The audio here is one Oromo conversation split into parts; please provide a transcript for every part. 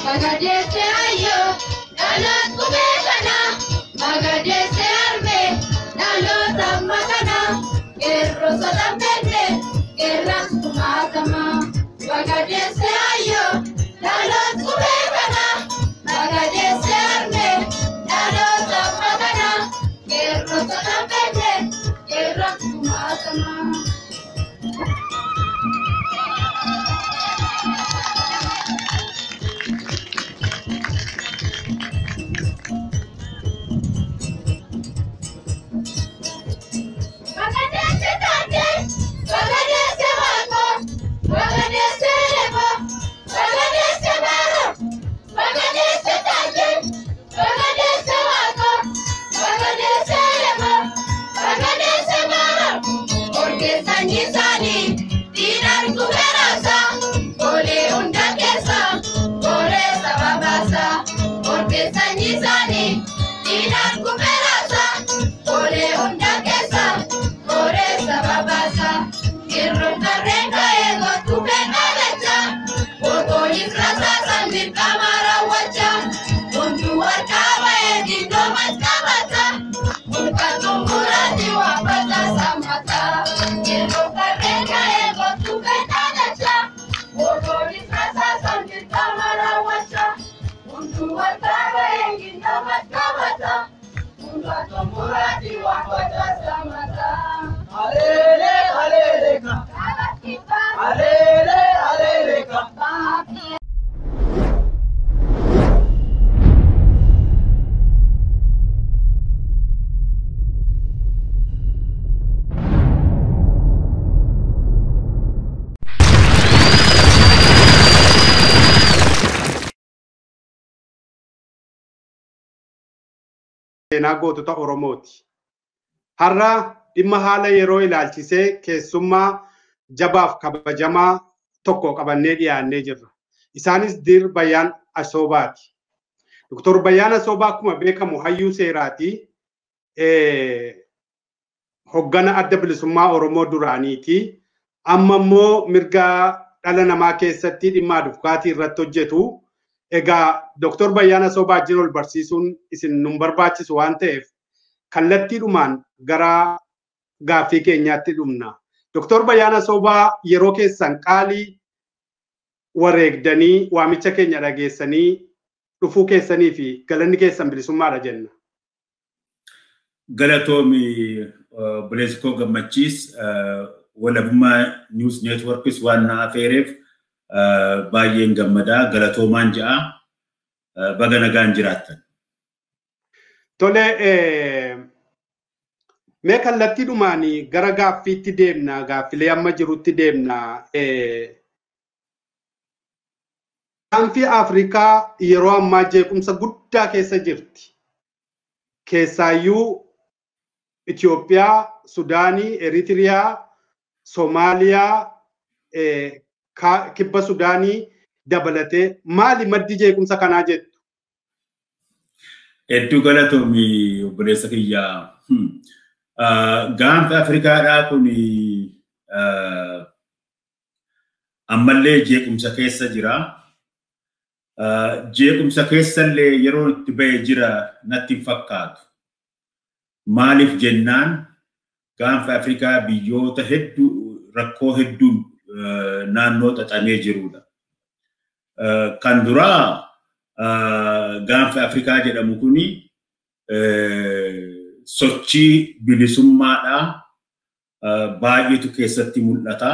Magadese ayo, dalat kumekana. Magadese arme, dalat amakana. Kerro sotambende, kerras kumatama. Magadese ayo, dalat kumekana. Magadese arme, dalat amakana. Kerro sotambende, kerras kumatama. Nagootota Oromooti. Har'a dhimma haala yeroo ilaalchisee keessummaa jabaaf kabajamaa tokko qabannee dhiyaannee jirra. Isaanis Dir Bayyaan Asoobaati. Dr. Bayyaan Asoobaa akkuma beekamu hayyuu seeraati. Hoggana adda bilisummaa Oromoo duraaniiti. Amma immoo mirga dhala namaa keessatti dhimma advokaatii irratti hojjetu. Egaa Dr. Bayyaan Asoobaa wajjin ol barsiisuun isin nun barbaachisu waan ta'eef kallattiidhumaan gara gaaffii keenyaatti dhumna. Dr. Bayyaan Asoobaa yeroo keessan qaalii wareegdanii waamicha keenya dhageessanii dhufuu keessanii fi galanni keessan bilisummaadha jenna. Galatoomi Buleeskoo Gammachiis walabummaa News Networks waan na afeereef baay'een gammadaa galatoomaan ja'a baga nagaan jiraattan. Tole mee kallattiidhumaan gara gaaffiitti deemna, gaaffilee amma jirutti deemna. Gaanfi Afrikaa yeroo ammaa jeequmsa guddaa keessa jirti. Keessaayyuu Itoophiyaa, Sudaanii, Eritiriyaa, Soomaaliyaa, kibba Sudaanii dabalatee maali maddi jeequmsa kanaa jettu? Hedduu galatoomi obboleessa kiyyaa. Gaanfa Afrikaadhaa kun ammallee jeequmsa keessa jira. Jeequmsa keessallee yeroo itti ba'ee jira natti hin fakkaatu. Maaliif jennaan gaanfa Afrikaa biyyoota hedduu rakkoo hedduun naannoo xaxamee jirudha. Kan duraa gaanfa Afrikaa jedhamu kuni sochii bilisummaadhaa baay'eetu keessatti mul'ata.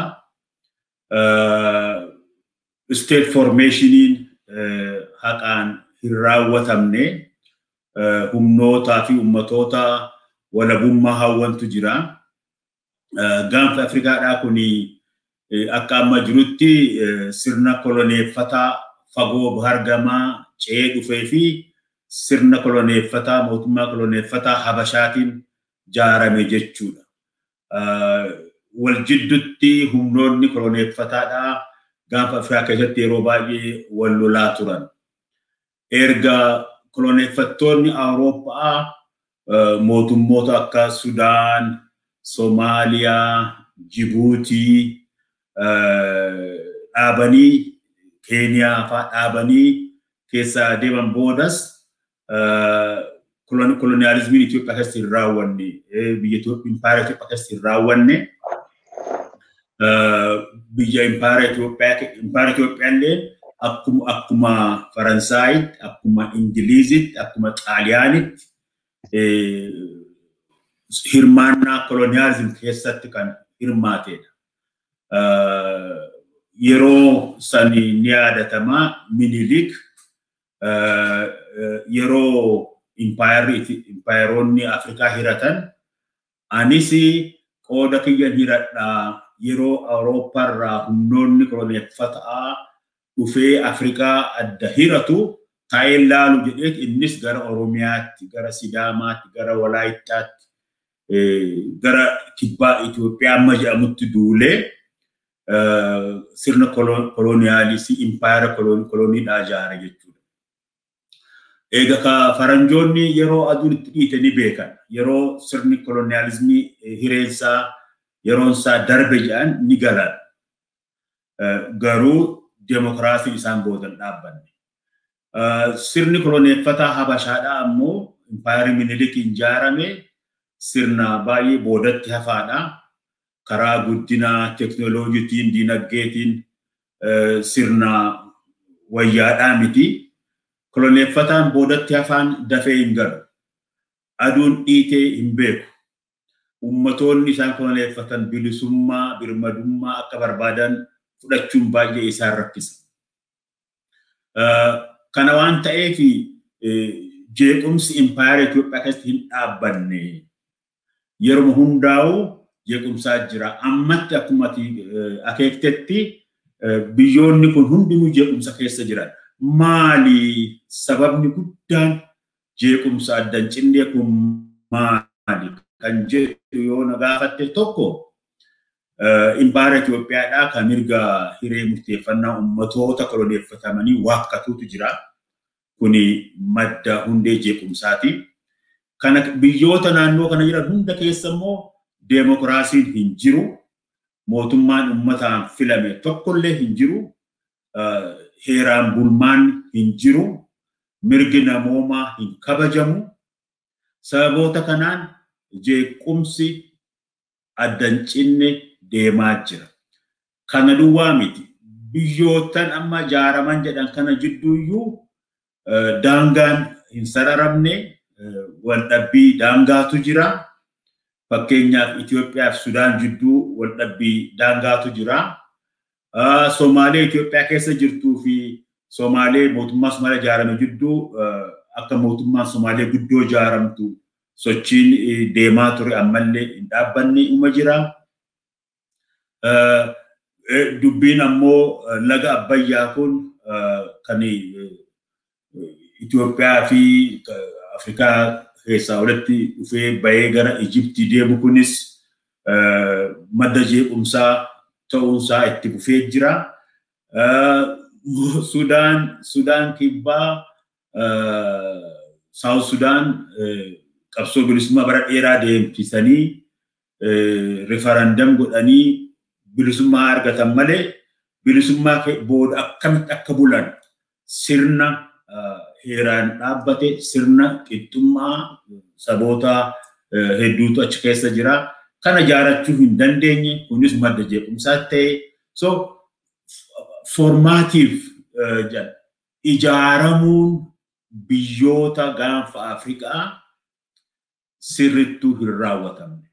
state formationiin haqaan hin raawwatamne humnootaa fi ummatoota walabummaa hawwantu jira. Gaanfa Afrikaadhaa kuni akka amma jirutti sirna koloneeffataa fagoo bahargamaa ce'ee dhufee fi sirna koloneeffataa mootummaa koloneeffataa Habashaatiin jaarame jechuudha. Wal jidduutti humnoonni koloneeffataadhaa gaanfa Afrikaa keessatti yeroo baay'ee wal lolaa turan. Erga koloneeffattoonni Awurooppaa mootummoota akka Sudaan, Somaaliyaa, Jibuutii dhaabanii Keeniyaa fa'aa dhaabanii keessa deeman boodas koloniyaalizimiin Itoophiyaa keessatti hin raawwanne, biyya Impaayera Itoophiyaa keessatti hin raawwanne, biyya Impaayera Itoophiyaa illee akkuma Faransaayitti, akkuma Ingiliizitti, akkuma Xaaliyaanitti hirmaannaa koloniyaalizim keessatti kan hirmaatedha. Yeroo sani ni yaadatama Minilik yeroo impaayeroonni Afrikaa hiratan anis qooda kiyyan hiradhaa yeroo Awurooppaarraa humnoonni koloneeffataa dhufee Afrikaa adda hiratu taa'ee laalu jedheet innis gara Oromiyaatti, gara Sidaamaatti, gara Walaayittaatti, gara kibbaa Itoophiyaa amma jedhamutti duulee sirna koloniyaalisii impaayera koloniidhaa ijaare jechuudha. Egaa faranjoonni yeroo aduun itti dhiite ni beekan. Yeroo sirni koloniyaalizimii hireensaa yeroonsaa darbe jedhan ni galan. Garuu demokraasii isaan boodan dhaabbanne. Sirni koloneeffataa Habashaadhaa ammoo impaayerri Minilikiin ijaarame sirna baay'ee boodatti hafaadha. Karaa guddinaa teknooloojiitiin, dinagdeetiin sirna wayyaadhaa miti. Koloneeffataan boodatti hafaan dafee hin galu. Aduun dhiitee hin beeku. Ummatoonni isaan koloneeffatan bilisummaa, birmadummaa akka barbaadan fudhachuun baay'ee isaan rakkisa. Kana waan ta'eef jeequmsi impaayera Itoophiyaa keessatti hin dhaabbanne. Yeroo hundaa'u jeequmsaa jira. Ammatti akkuma akeektetti biyyoonni kun hundinuu jeequmsa keessa jiran. Maali sababni guddaan jeequmsa addan cinnee kun maali kan jedhu yoo na gaafatte tokko impaayera Itoophiyaadhaa kan mirga hiree murteeffannaa ummatoota koloneeffatamanii waakkatuutu jira. Kuni madda hundee jeequmsaati. Kana biyyoota naannoo kana jiran hunda keessa immoo demokraasiin hin jiru. Mootummaan ummataan filame tokkollee hin jiru. Heeraan bulmaan hin jiru. Mirgi namoomaa hin kabajamu. Sababoota kanaan jeequmsi addan cinne deemaa jira. Kana duwwaa miti. Biyyootan amma ijaaraman jedhan kana jidduuyyuu daangaan hin sararamne. Waldhabbii daangaatu jira. Fakkeenyaaf Itoophiyaa fi Sudaan jidduu waldhabbii daangaatu jira. Somaalee Itoophiyaa keessa jirtuu fi Somaalee mootummaa Somaalee ijaarame jidduu akka mootummaan Somaalee guddoo ijaaramtu sochiin deemaa ture ammallee hin dhaabbanne uma jira. Dubbiin ammoo laga Abbayyaa kun kan Itoophiyaa fi Afrikaa keessaa walitti dhufee bahee gara Ijiptii deemu kunis madda jeequmsaa ta'uunsaa itti fufee jira. Sudaan kibbaa South Sudan qabsoo bilisummaa bara dheeraa deemsisanii referendum godhanii bilisummaa argatan malee bilisummaa booda akkamitti akka bulan sirna heeraan dhaabbate sirna qixxummaa saboota hedduutu achi keessa jira. Kana ijaarachuu hin dandeenye kunis madda jeequmsaa ta'e. So formaatiif ijaaramuun biyyoota gaanfa Afrikaa sirrittuu hin raawwatamne.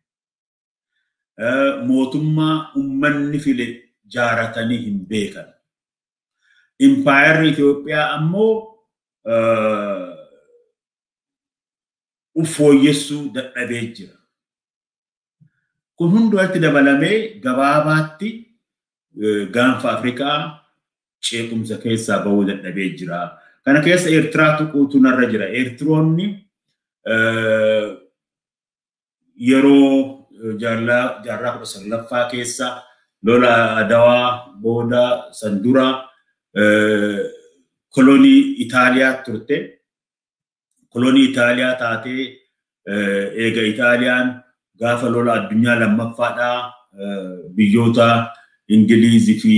Mootummaa ummanni file jaaratanii hin beekan. Empire Itoophiyaa ammoo ufooyyessuu dadhabee jira. Kun hundumaatti dabalamee gabaabaatti gaanfa Afrikaa ceequmsa keessaa bahuu dadhabee jira. Kana keessa Eertiraa tuquutu narra jira. Eertiroonni yeroo jaarraa 19ffaa keessa lola Adawaa booda Sandura kolonii Itaaliyaa turte. Kolonii Itaaliyaa taatee eega Itaaliyaan gaafa lola addunyaa lammaffaadhaa biyyoota Ingilizii fi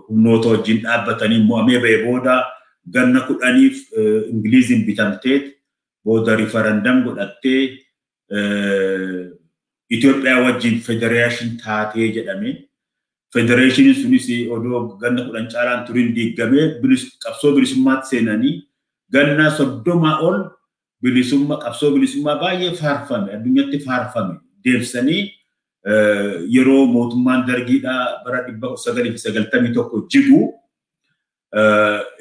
humnoota wajjin dhaabbatanii mo'amee ba'ee booda ganna 10f Ingiliziin bitamteet booda referendum godhattee Itoophiyaa wajjin federation taatee jedhame. Federation sunis odoo ganna 10 caalaan turin diigamee qabsoo bilisummaatti seenanii ganna 30 ol qabsoo bilisummaa baay'ee faarfame, addunyatti faarfame deebisanii yeroo mootummaan dargiidhaa bara 1991 jigu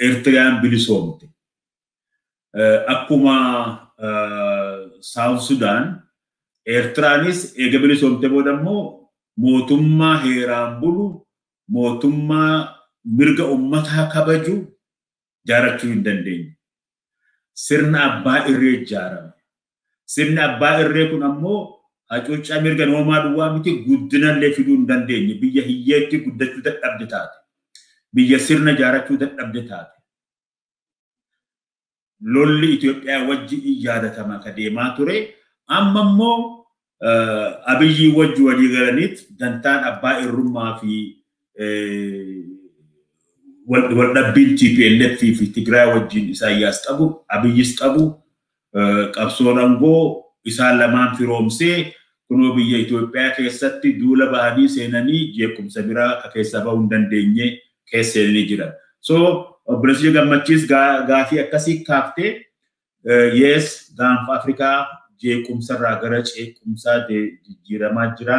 Eertiriyaan bilisoomte. Akkuma South Sudan, Eertiraanis eega bilisoomte booda immoo mootummaa heeraan bulu, mootummaa mirga ummataa kabaju jaarachuu hin dandeenye. Sirna abbaa irree ijaarame. Sirni abbaa irree kun ammoo hacuuccaa mirga namoomaa duwwaa miti guddinallee fiduu hin dandeenye. Biyya hiyyeetti guddachuu dadhabde taate. Biyya sirna jaarachuu dadhabde taate. Lolli Itoophiyaa wajjin yaadatama ka deemaa ture. Amma immoo Abiyyi wajji walii galaniit dantaan abbaa irrummaa fi waldhabbiin TPLF fi Tigraay wajjin Isaayyaas qabu, Abiyyis qabu, qabsoon aangoo isaan lamaan firoomsee kunoo biyya Itoophiyaa keessatti duula bahanii seenanii jeequmsa biraa ka keessa bahuu hin dandeenye keessa seenanii jiran. So obboleessi Gammachiis gaafii akkasii kaaftee yes gaanfa Afrikaa jeequmsa irraa gara ceequmsaa jijjiiramaa jira.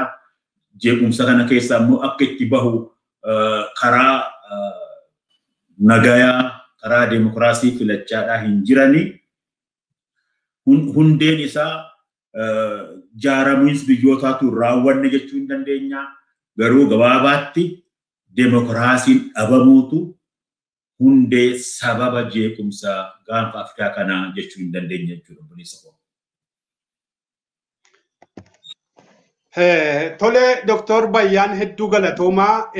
Jeequmsa kana keessa ammoo akka itti bahu karaa nagayaa, karaa demokraasii filachaadhaa hin jirani. Hundeen isaa jaaramiinsa biyyootaatu raawwanne jechuu hin dandeenya. Garuu gabaabaatti demokraasiin dhabamuutu hundee sababa jeequmsa gaanfa Afrikaa kanaa jechuu hin dandeenya jechuudha obboleessa koo. Tole Dr. Bayyaan hedduu galatoomaa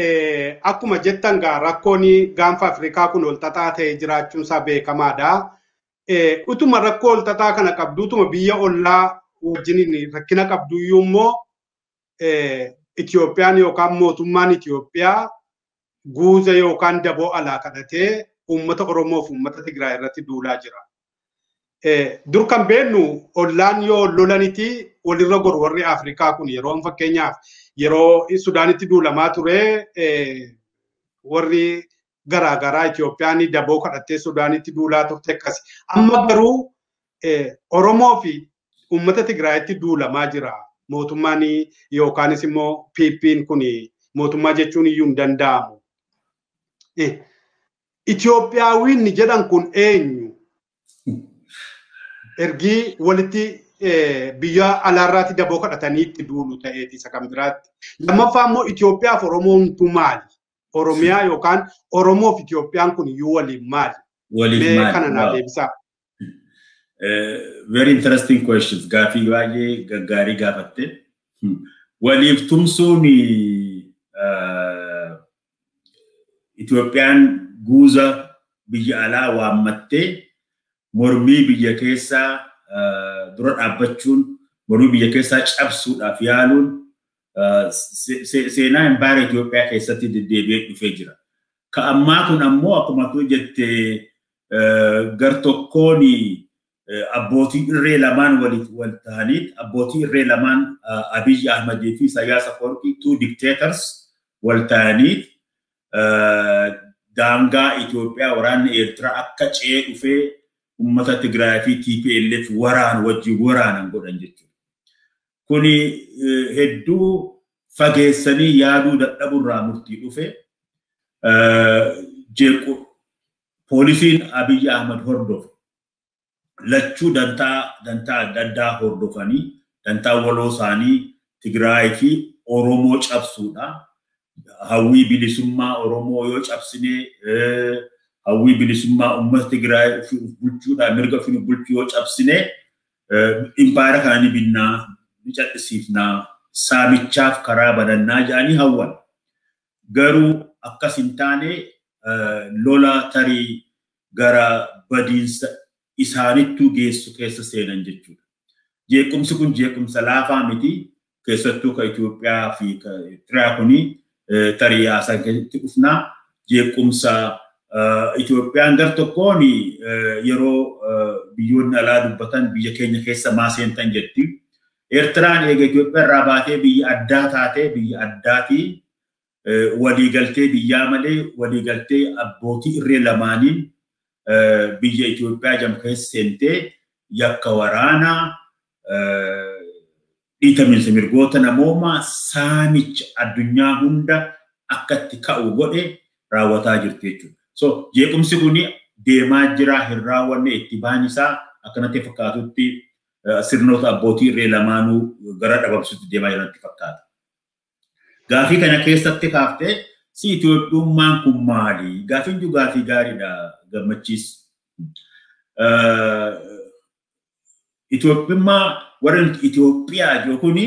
akkuma jettan rakkoon gaanfa Afrikaa kun ol xaxaa ta'ee jiraachuun isaa beekamaadha. Utuma rakkoo ol xaxaa kana qabdu utuma biyya ollaa wajjin rakkina qabdu immoo Itoophiyaan yookaan mootummaan Itoophiyaa guuza yookaan daboo alaa kadhatee uummata Oromoo fi uummata Tigraay irratti duulaa jira. Dur kan beennu ollaan yoo lolaniti walirra goru warri Afrikaa kun yeroo fakkeenyaaf yeroo Sudaanitti duulamaa ture warri garaagaraa Itoophiyaan daboo kadhattee Sudaanitti duulaa turte akkasi. Amma garuu Oromoo fi uummata Tigraayitti duulamaa jira. Mootummaan yookaanis immoo PP'n kun mootummaa jechuun iyyuu hin danda'amu. Itoophiyaawwiin jedhan kun eenyu? Ergi walitti biyya alaarraatti daboo kadhatanii itti duulu ta'eeti isa kan biraatti. Lammaffaa immoo Itoophiyaa fi Oromoon maali? Oromiyaa yookaan Oromoo fi Itoophiyaan kun iyyuu waliin maali? Mee kana naa deebisaa. Very interesting questions. Gaafii baay'ee gaggaarii gaafatte. Waliif tumsuun Itoophiyaan guuza biyya alaa waammattee mormii biyya keessaa dura dhaabbachuun mormii biyya keessaa cabsuudhaaf yaaluun seenaa Empire Itoophiyaa keessatti deddeebi'ee dhufee jira. Ka ammaa kun ammoo akkuma tu jette gartokkoon abbootii irree lamaan wal ta'aniit abbootii irree lamaan Abiy Ahmed fi Isaayyaas Afwerqii two dictators wal ta'aniit daangaa Itoophiyaa waraanni Eertiraa akka ce'ee dhufee ummata Tigraay fi TPLF waraanan godhan jechuudha. Kuni hedduu fageessanii yaaduu dadhaburraa murtii dhufe poolisiin Abiy Ahmed hordofu lachuu dantaa hordofanii dantaa waloo isaanii Tigraay fi Oromoo cabsuudha. Hawwii bilisummaa Oromoo yoo cabsine hawwii bilisummaa uummata Tigraay bulchuudha mirga fi bulchuu yoo cabsine impaayera kana ni binnaa ni calqisiifnaa saamichaaf karaa banannaa jedhanii hawwan. Garuu akkas hin taane lola tarii gara badiinsa isaanittuu geessu keessa seenan jechuudha. Jeequmsi kun jeequmsa laafaa miti keessattuu ka Itoophiyaa fi ka Eertiraa kuni tarii haasan keessatti dhufnaa jeequmsa Itoophiyaan gar tokkoon yeroo biyyoonni alaa dubbatan biyya keenya keessa maa seentan jetti. Eertiraan eega Itoophiyaa irraa baatee biyya addaa taatee biyya addaatii waliigaltee biyyaa malee waliigaltee abbootii irree lamaaniin biyya Itoophiyaa jam keessa seentee yakka waraanaa dhiitamiinsa mirgoota namoomaa saamicha addunyaa hunda akkatti ka'u godhe raawwataa jirti jechuudha. So jeequmsi kun deemaa jira hin raawwanne itti baan isaa akkanatti fakkaatutti sirnoota abbootii irree lamaanuu gara dhabamsuutti deemaa jiranitti fakkaata. Gaafii kana keessatti kaaftee si Itoophiyummaan kun maali? Gaafiin jiru gaafii gaariidha gammachiis. Itoophiyummaa warra Itoophiyaa jiru kuni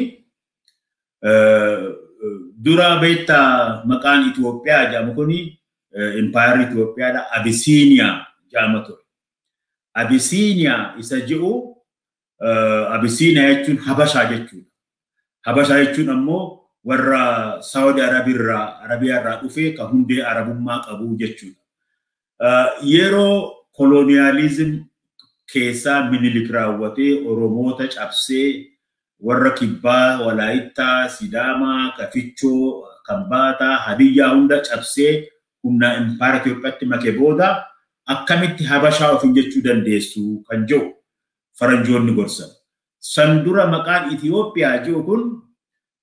dura beektaa maqaan Itoophiyaa jedhamu kuni impaayerri Itoophiyaadha Abisiiniyaa jedhama ture. Abisiiniyaa isa jiru Abisiiniyaa jechuun Habashaa jechuudha. Habashaa jechuun ammoo warra Saudi Arabiyaa irraa dhufee kan hundee Arabummaa qabu jechuudha. Yeroo koloniyaalizim keessaa Minilik raawwatee Oromoota cabsee warra Kibbaa, Walaayittaa, Sidaamaa, Kafichoo, Kambaataa, Hadiyyaa hunda cabsee humna impaayera Itoophiyaatti makee booda akkamitti Habashaa ofiin jechuu dandeessu kan jiru faranjoonni gorsan. San dura maqaan Itoophiyaa jiru kun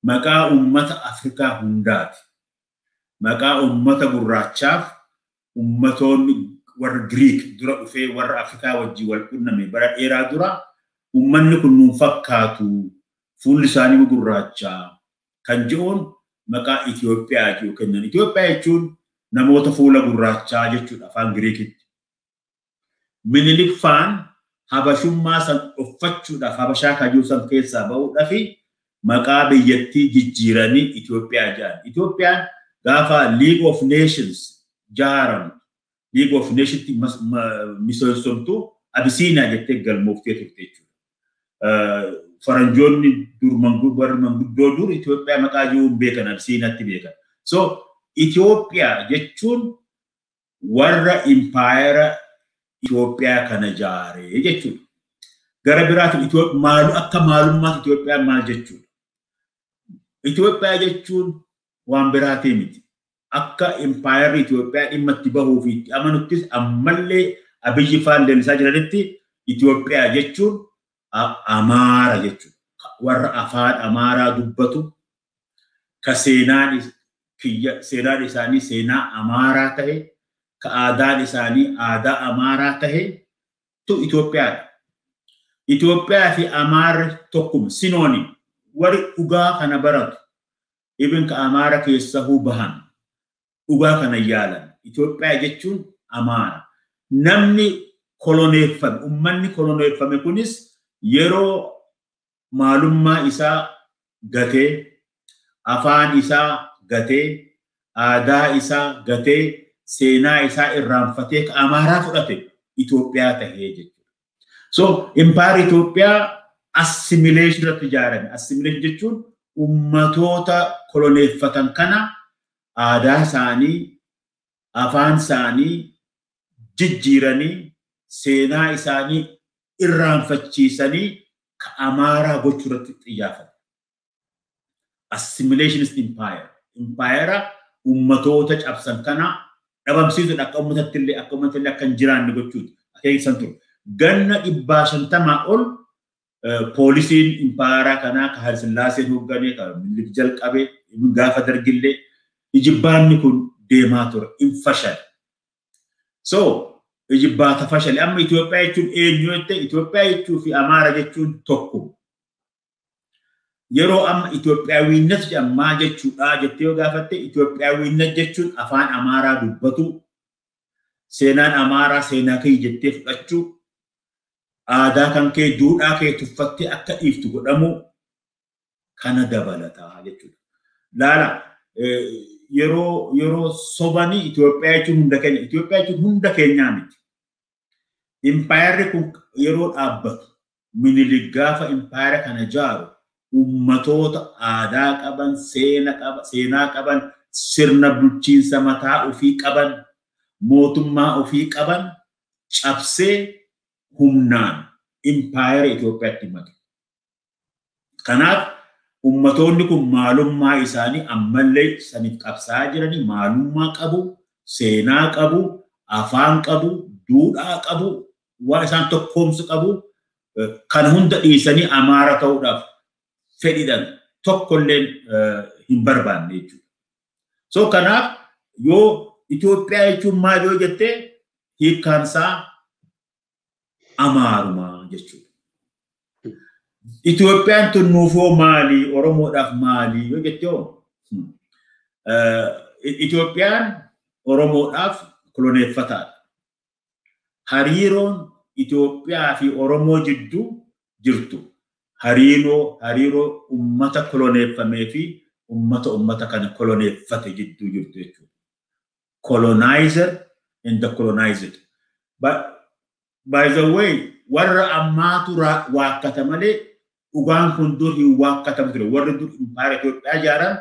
maqaa uummata Afrikaa hundaati. Maqaa uummata gurraachaaf uummatoonni warra Greek dura dhufee warra Afrikaa wajjin wal qunname bara dheeraa dura uummanni kun nuun fakkaatu fuulli isaanii gurraachaa kan jiruun maqaa Itoophiyaa jiru kennan. Itoophiyaa jechuun namoota fuula gurraachaa jechuudha afaan Greekitti. Minilik faan Habashummaa san uffachuudhaaf Habashaa kaajuu san keessaa ba'uudhaaf maqaa biyyattii jijjiiranii Itoophiyaa jedhan. Itoophiyaan gaafa League of Nations jaaram League of Nations misoomsomtu Abisiiniyaa jettee galmooftee turte jechuudha. Faranjoonni warra manguddoo dur Itoophiyaa maqaa jiruun beekan Abisiiniyaatti beekan. So Itoophiyaa jechuun warra impaayera Itoophiyaa kana jaaree jechuudha. Gara biraatiin maalu akka maalummaa Itoophiyaa maal jechuudha. Itoophiyaa jechuun waan biraatii miti. Akka impaayerri Itoophiyaa dhimma itti bahuu fi itti amanuttis ammallee Abiyyi faan deemsaa jiranitti Itoophiyaa jechuun Amaara jechuudha. Warra afaan Amaaraa dubbatu ka seenaan isaanii seenaa Amaaraa ta'e ka aadaan isaanii aadaa Amaaraa ta'e tu Itoophiyaadha. Itoophiyaa fi Amaarri tokkuma sinoonim warri dhugaa kana baratu ibin ka Amaara keessa bahan dhugaa kana yaalan. Itoophiyaa jechuun Amaara. Namni koloneeffame ummanni koloneeffame kunis yeroo maalummaa isaa gatee afaan isaa gatee aadaa isaa gatee seenaa isaa irraanfatee ka Amaaraa fudhate Itoophiyaa tahee jechuudha. So impaayerri Itoophiyaa assimilation irratti ijaarame. Assimilation jechuun ummatoota koloneeffatan kana aadaa isaanii afaan isaanii jijjiiranii seenaa isaanii irraanfachiisanii ka Amaaraa gochuu irratti xiyyeeffatan. Assimilationist empire. Empire ummatoota cabsan kana dhabamsiisuudha akka ummatatti akka hin jiraanne gochuuti. Akeekisan ture. Ganna 150 ol poolisiin impaayeraa kanaa ka Haayile Sillaaseen hoogganee ka Minilik jalqabee gaafa dargillee ijibbaanni kun deemaa ture. Infashal. So Ijibbaata fashale amma Itoophiyaa jechuun eenyu jette Itoophiyaa jechuu fi Amaara jechuun tokko. Yeroo amma Itoophiyaawwiinnat jedhamaa jechuudha jettee yoo gaafatte Itoophiyaawwiinnat jechuun afaan Amaaraa dubbatu seenaan Amaaraa seenaa kee jettee fudhachuu aadaa kan kee duudhaa kee tuffattee akka dhiiftu godhamu kana dabalataa jechuudha. Laala yeroo sobanii Itoophiyaa jechuun hunda keenya Itoophiyaa jechuun hunda keenyaa miti. Impaayarri kun yeroo dhaabbatu Minilik gaafa impaayara kana jaaru ummatoota aadaa qaban seenaa qaban sirna bulchiinsa mataa ofii qaban mootummaa ofii qaban cabsee humnaan impaayara Itoophiyaatti make. Kanaaf ummatoonni kun maalummaa isaanii ammallee saniif qabsaa jiranii maalummaa qabu, seenaa qabu, afaan qabu, duudhaa qabu, waan isaan tokkoomsu qabu kan hunda dhiisanii Amaara ta'uudhaaf fedhiidhaan tokkollee hin barbaanne jechuudha. So kanaaf yoo Itoophiyaa jechuun maal yoo jettee hiikkaansaa Amaarumaa jechuudha. Itoophiyaan tun nuufoo maali Oromoodhaaf maali yoo jettee Itoophiyaan Oromoodhaaf koloneeffataadha. Hariiroon Itoophiyaa fi Oromoo jidduu jirtu hariiroo ummata koloneeffamee fi ummata kana koloneeffate jidduu jirtu jechuudha. Colonizer and the colonized. But by the way, warra ammaatu waakkata malee dhugaan kun dur hin waakkatamu ture. Warri dur impaayara Itoophiyaa ijaaran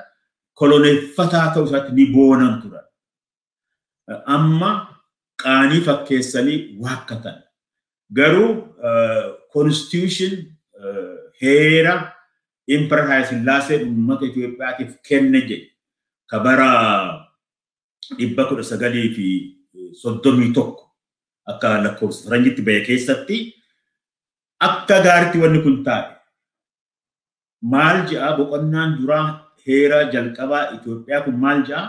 koloneeffataa ta'uu isaatti ni boonan turan. Amma qaanii fakkeessanii waakkatan. Garuu constitution heera Emperor Haile Sillaasee ummata Itoophiyaatiif kenne jedhe kabara 1931 akka lakkoofsa faranjitti ba'e keessatti akka gaariitti wanni kun taa'e. Maal jedha boqonnaan duraa heera jalqabaa Itoophiyaa kun maal jedha?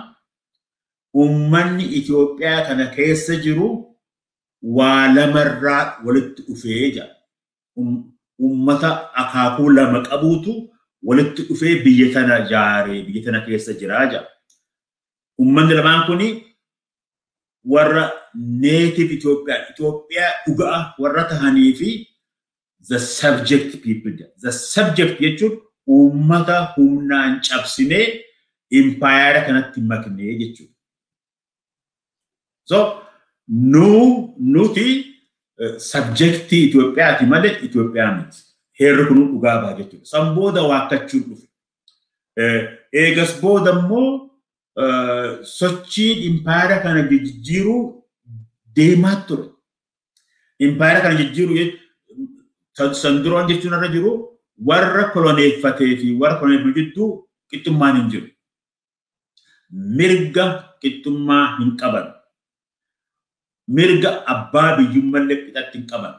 Ummanni Itoophiyaa kana keessa jiru waa lamarraa walitti dhufee jedha. Ummata akaakuu lama qabuutu walitti dhufee biyya tana jaaree biyya tana keessa jiraa jedha. Ummanni lamaan kuni warra native Itoophiyaa dhugaa warra tahanii fi the subject people. The subject jechuun ummata humnaan cabsinee impaayara kanatti maknee jechuudha. So nuti subjectii Itoophiyaati malee Itoophiyaa miti. Heerri kun dhugaa ba'a jechuudha. San booda waakkachuun dhufe. Eegas booda immoo sochiin impaayara kana jijjiiruu deemaa ture. Impaayara kana jijjiiruu san duraan jechuun irra jiru warra koloneeffatee fi warra koloneeffatu jidduu qixxummaan hin jiru. Mirga qixxummaa hin qaban. Mirga abbaa biyyummallee qixatti hin qaban.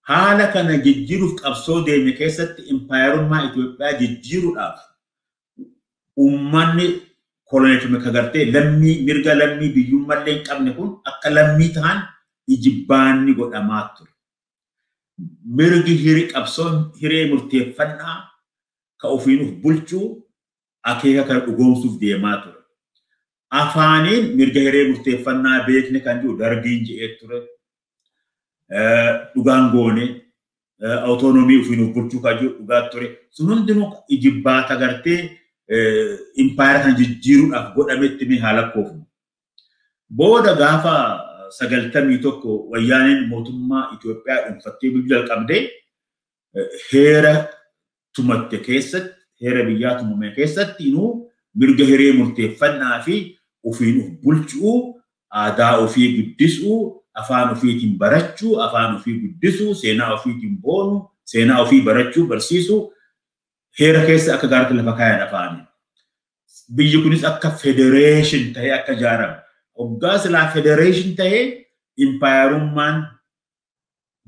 Haala kana jijjiiruuf qabsoo deeme keessatti impaayarummaa Itoophiyaa jijjiiruudhaaf ummanni koloneeffame kagartee mirga lammii biyyummallee hin qabne kun akka lammii ta'an ijibbaanni godhamaa ture. Mirgi qabsoon hiree murteeffannaa ka ofiinuuf bulchuu akeeka kana dhugoomsuuf deemaa ture. Afaaniin mirga hiree murteeffannaa beekne kan jiru Dargiin jedhee ture. Dhugaan goone autonomii ofiinuuf bulchuu kan jiru dhugaa ture. Sun hundinuu ijibbaata gartee impaayara kan jijjiiruudhaaf godhametti mee haala koofnu. Booda gaafa 91 wayyaaneen mootummaa Itoophiyaa dhuunfattee biyya jalqabdee heera tumatte keessatti heera biyyaa tumame keessatti inuu mirga hiree murteeffannaa fi ofiinuuf bulchuu aadaa ofii guddisuu afaan ofiitiin barachuu afaan ofii guddisuu seenaa ofiitiin boonu seenaa ofii barachuu barsiisuu heera keessa akka gaariitti lafa kaayan afaanii. Biyyi kunis akka federation ta'ee akka ijaaramu. Hoggaa silaa federation ta'ee impaayarummaan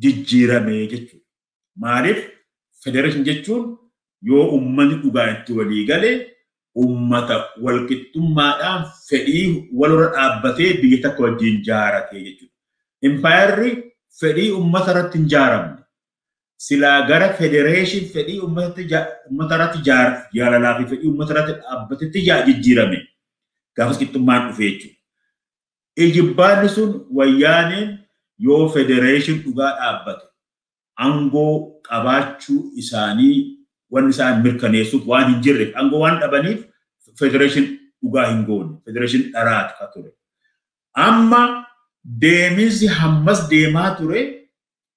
jijjiirame jechuudha. Maaliif federation jechuun yoo ummanni dhugaa itti walii galee ummata walqixxummaadhaan fedhii walirra dhaabbatee biyya takka wajjin ijaarate jechuudha. Empire fedhii uummata irratti hin ijaaramne. Silaa gara federation fedhii uummata irratti jaalalaa fi fedhii uummata irratti dhaabbatetti jijjiirame. Gaafas qixxummaan dhufe jechuudha. Ijibbaanni sun wayyaaneen yoo federation dhugaa dhaabbate aangoo qabaachuu isaanii waan isaan mirkaneessuuf waan hin jirre aangoo waan dhabaniif federation dhugaa hin goone federation dharaati ka ture. Amma deemisi hammas deemaa ture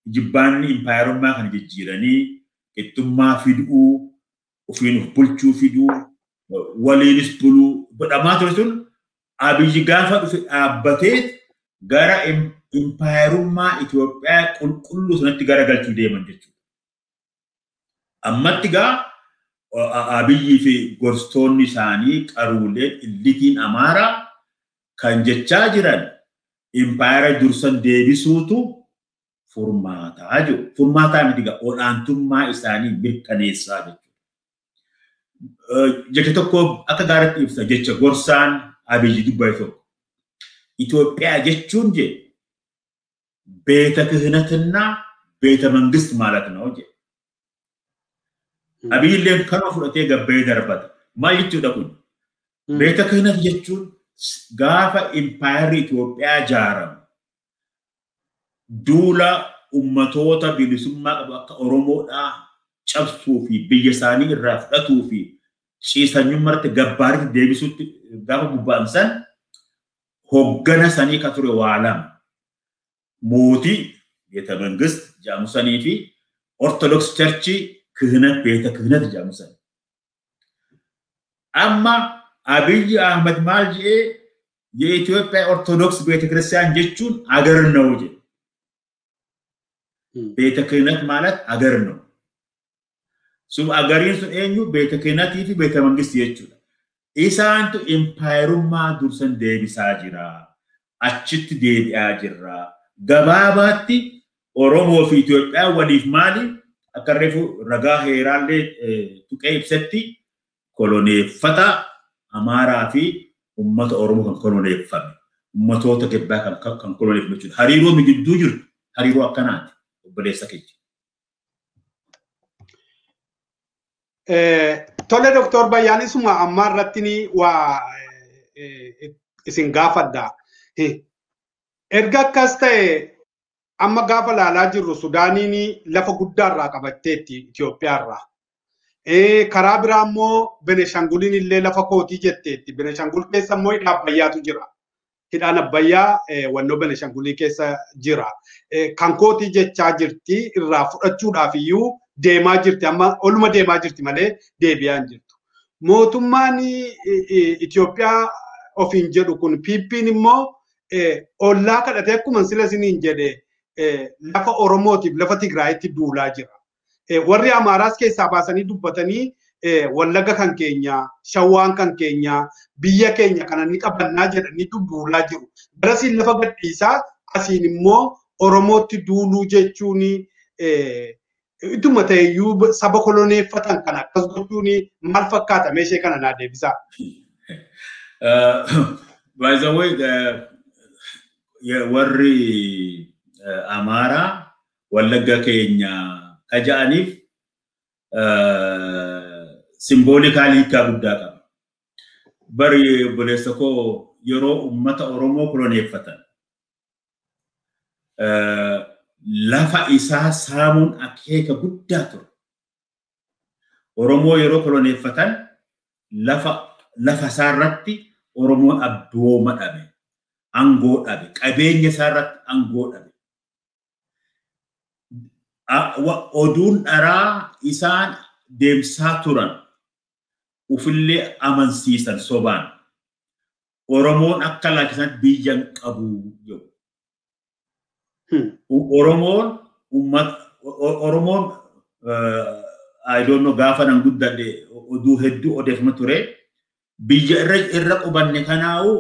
ijibbaanni impaayerummaa kan jijjiiranii qixxummaa fiduu ofiin of bulchuu fiduu waliinis buluu godhamaa ture sun Abiyyi gaafa dhufe dhaabbatee gara impaayerummaa Itoophiyaa qulqulluu sanatti garagalchuu deeman jechuudha. Ammatti gaa Abiyyi fi gorsitoonni isaanii qaruuleen illitiin Amaaraa kan jechaa jiran impaayera dursan deebisuutu furmaataa jiru. Furmaataa miti gaa olaantummaa isaanii mirkaneessaa jechuudha. Jecha tokko akka gaariitti ibsa jecha gorsaan Abiyyi dubbate tokko. Itoophiyaa jechuun je ቤተ ክህነትና ቤተ መንግስት ማለት ነው ጀ አብይሌን ከኖ ፍሮቴ ገበይ ደርበት ማይቱ ደኩን ቤተ ክህነት jechuun gaafa empire Itoophiyaa jaaram duula ummatoota bilisummaa qabu akka Oromoodha cabsuu fi biyya isaanii irraa fudhatuu fi ciisanyummaatti gabbaaritti deebisuutti gaafa bubbaansan hoggana sanii ka ture waalam ሞቲ ቤተ መንግስት ጃሙሰኒ ፊ ኦርቶዶክስ ቸርች ክህነት ቤተ ክህነት ጃሙሰኒ አማ አብይ አህመድ ማልጂ የኢትዮጵያ ኦርቶዶክስ ቤተ ክርስቲያን ጀቹን አገር ነው ጀ ቤተ ክህነት ማለት አገር ነው ሱብ አገሪን ሱን ኤኙ ቤተ ክህነት ፊ ቤተ መንግስት የቹ ኢሳንቱ ኢምፓየሩማ ዱርሰን ዴቢሳ ጅራ አችት ዴቢያ ጅራ gabaabatti Oromoo fi Itoophiyaa waliif maali akka reefu ragaa heeraalee tuqee ibsetti koloneeffata Amaaraa fi ummata Oromoo kan koloneeffame ummatoota kibbaa kan koloneeffame jechuudha. Hariiroo gidduu jiru hariiroo akkanaati obboleessa keenya. Tole Dr. Bayyaanis amma irratti waa isin gaafadha. Erga akkas ta'e amma gaafa laalaa jirru Sudaaniin lafa guddaarraa qabatteetti Itoophiyaarraa. Karaa biraa immoo Beneshanguliin illee lafa kootii jetteetti. Beneshangul keessa immoo hidha Abbayyaatu jira. Hidhaan Abbayyaa wannoo Beneshangulii keessa jira. Kan kootii jechaa jirti irraa fudhachuudhaaf iyyuu deemaa jirti. Amma oluma deemaa jirti malee deebi'aa hin jirtu. Mootummaan Itoophiyaa ofiin jedhu kun PP'n immoo ollaa kadhatee akkuma sila isiniin jedhe lafa Oromootiif lafa Tigraayitti duulaa jira. Warri Amaaraas keessaa baasanii dubbatanii Wallaga kan keenya, Shawwaan kan keenya, biyya keenya kana ni qabannaa jedhanii duulaa jiru. Barasiin lafa gadhiisaa asiin immoo Oromootti duuluu jechuun ittuma ta'eyyuu saba koloneeffatan kana akkas gochuun maal fakkaata meeshee kana naa deebisaa. By the way, warri Amaaraa Wallaga keenya kaja'aniif simboolikaali hiikaa guddaa qaba. Bari obboleessa koo yeroo ummata Oromoo koloneeffatan lafa isaa saamuun akeeka guddaa ture. Oromoo yeroo koloneeffatan lafa isaarratti Oromoon abbooma dhabe. Angoo dhabe qabeenya isaarratti angoo dhabe oduun dharaa isaan deemsaa turan ufillee amansiisan sobaan Oromoon akka laakisan biyyan qabu jedhu Oromoon I don't know gaafa nan guddadhe oduu hedduu odeeffama ture biyya irra qubanne kanaawu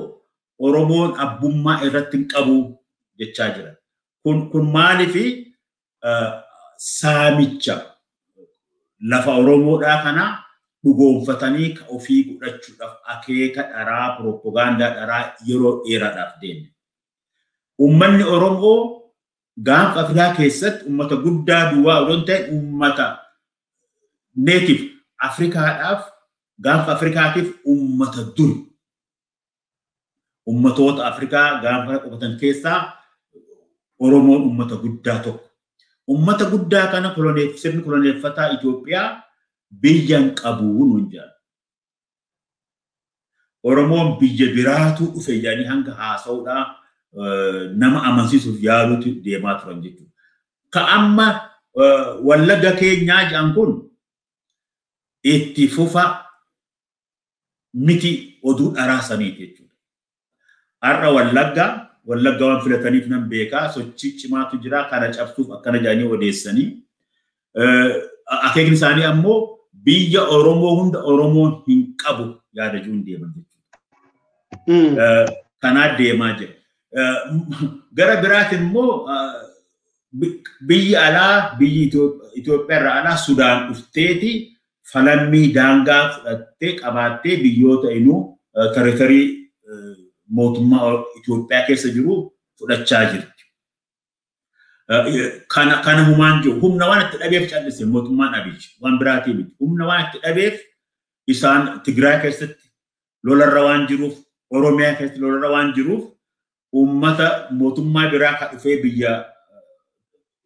Oromoon abbummaa irratti hin qabu jechaa jira. Kun maaliifi saamicha lafa Oromoodhaa kana dhugoomfatanii ka ofii godhachuudhaaf akeeka dharaa propagaandaa dharaa yeroo dheeraadhaaf deeme. Uummanni Oromoo gaanfa Afrikaa keessatti uummata guddaa duwwaa odoo ta'e uummata native Afrikaadhaaf gaanfa Afrikaatiif uummata dur uummatoota Afrikaa gaanfa qubatan keessaa Oromoon uummata guddaa tokko. Uummata guddaa kana sirni koloneeffataa Itoophiyaa biyyan qabu nuun jedhan. Oromoon biyya biraatu dhufe jedhanii hanga haasa'uudhaa nama amansiisuuf yaaluutu deemaa turan jechuudha. Ka amma Wallagga keenyaa jedhan kun itti fufa miti oduu dharaa saniiti jechuudha. Har'a Wallagga waan filataniif nan beekaa sochii cimaatu jira kana cabsuuf akkana jedhanii odeessanii. Akeekni isaanii ammoo biyya Oromoo hunda Oromoon hin qabu yaada jiruun deeman jechuudha. Kanaa deemaa jira. Gara biraatiin immoo biyyi alaa biyyi Itoophiyaa irraa alaa Sudaan dhufteeti falammii daangaa fudhattee qabaattee biyyoota inuu territorii mootummaa Itoophiyaa keessa jiru fudhachaa jirti. Kana humaan jiru humna waan itti dhabeef callise mootummaan Abiy waan biraatii miti. Humna waan itti dhabeef isaan Tigraay keessatti lolarra waan jiruuf Oromiyaa keessatti lolarra waan jiruuf uummata mootummaa biraa kan dhufee biyya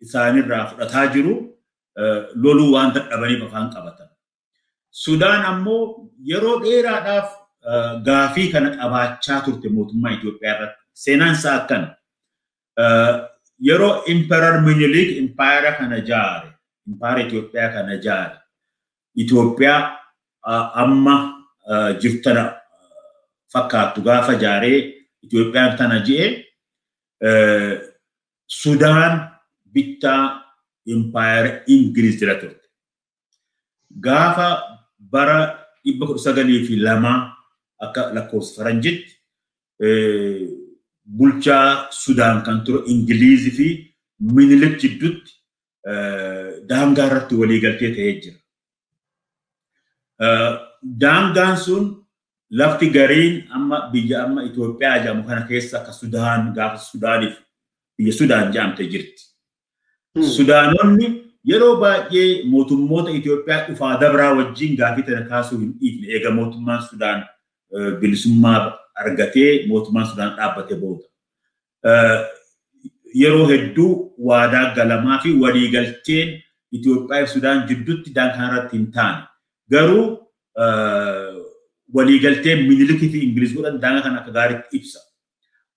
isaanirraa fudhataa jiru loluu waan dadhabaniif afaan qabatan. Sudaan ammoo yeroo dheeraadhaaf gaafii kana qabaachaa turte mootummaa Itoophiyaa irratti. Seenaan isaa akkana. Yeroo Emperor Minilik Empire kana jaare, Empire Itoophiyaa kana jaare, Itoophiyaa amma jirtana fakkaattu gaafa jaaree Itoophiyaan tana je'e Sudaan bittaa Empire Ingiliz jala turte. Gaafa bara 1902 akka lakkoofsa faranjitti bulchaa Sudaan kan ture Ingilizii fi Minilik jidduutti daangaa irratti waliigaltee ta'ee jira. Daangaan sun lafti gariin amma biyya amma Itoophiyaa jedhamu kana keessa akka Sudaan gaafa Sudaaniif biyya Sudaan jedhamte jirti. Sudaanonni yeroo baay'ee mootummoota Itoophiyaa dhufaa dabraa wajjin gaafii tana kaasuu hin dhiifne eega mootummaan Sudaan bilisummaa argatee mootummaan Sudaan dhaabbatee booda. Yeroo hedduu waadaa galamaa fi waliigalteen Itoophiyaa fi Sudaan jidduutti daangaa irratti hin taane. Garuu waliigalteen Minilikii fi Ingiliz godhan daangaa kana akka gaariitti ibsa.